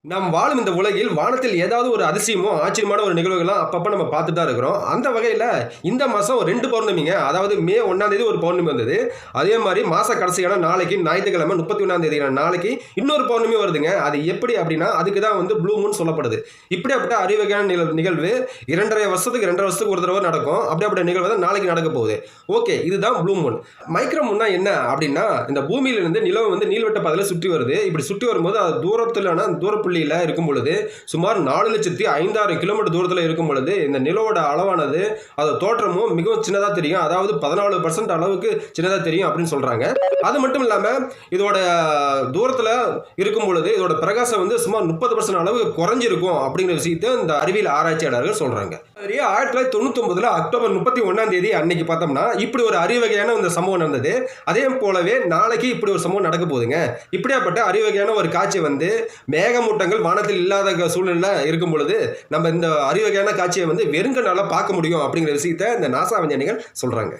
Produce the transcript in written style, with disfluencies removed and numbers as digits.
நாம் வாழும் இந்த உலகில் வானத்தில் ஏதாவது ஒரு அதிசயமோ, ஆச்சரியமான ஒரு நிகழ்வுகள்லாம் அப்பப்ப நம்ம பார்த்துட்டு தான் இருக்கிறோம். அந்த வகையில இந்த மாசம் 2 பௌர்ணமிங்க. அதாவது மே 1ஆம் தேதி ஒரு பௌர்ணமி வந்தது. அதே மாரி மாச கடைசியான நாளைக்கு ஞாயித்துக்கிழமை 31ஆம் தேதியான நாளைக்கு இன்னொரு பௌர்ணமி வருதுங்க. அது எப்படி அப்படின்னா, அதுக்கு தான் வந்து ப்ளூ மூன் சொல்லப்படுது. இப்படியாப்பட்ட அரிவகையான நிகழ்வு 2½ வருஷத்துக்கு 2½ வருஷத்துக்கு ஒரு தடவை நடக்கும். அப்படியாப்பட்ட நிகழ்வு தான் நாளைக்கு நடக்க போகுது. ஓகே, இதுதான் ப்ளூ மூன். மைக்ரோ மூன்னா என்ன அப்படின்னா, இந்த பூமியிலிருந்து நிலவு வந்து நீள்வட்ட பாதையில சுற்றி வருது. இப்படி சுற்றி வரும்போது அது தூரத்திலான புள்ளியில இருக்கும் பொழுது சுமார் 4,05,000 கிலோமீட்டர் தூரத்தில் இருக்கும் பொழுது இந்த நிலவோட அளவானது அது தோற்றமும் மிகவும் சின்னதா தெரியும். அதாவது 14% அளவுக்கு சின்னதா தெரியும் அப்படின்னு சொல்றாங்க. அது மட்டும் இல்லாம இதோட தூரத்துல இருக்கும் பொழுது இதோட பிரகாசம் வந்து சுமார் 30% அளவு குறைஞ்சிருக்கும் அப்படிங்கிற விஷயத்தை இந்த அறிவியல் ஆராய்ச்சியாளர்கள் சொல்றாங்க. 1999 அக்டோபர் 31ஆம் தேதி அன்னைக்கு பார்த்தோம்னா இப்படி ஒரு அரிவகையான இந்த சம்பவம் நடந்தது. அதே போலவே நாளைக்கு இப்படி ஒரு சம்பவம் நடக்க போகுதுங்க. இப்படியாப்பட்ட அரிவகையான ஒரு காட்சி வந்து மேகமூட்டங்கள் வானத்தில் இல்லாத சூழ்நிலை இருக்கும் பொழுது நம்ம இந்த அரிவகையான காட்சியை வந்து வெறுங்கண்ணால பார்க்க முடியும் அப்படிங்கிற விஷயத்தை இந்த நாசா விஞ்ஞானிகள் சொல்றாங்க.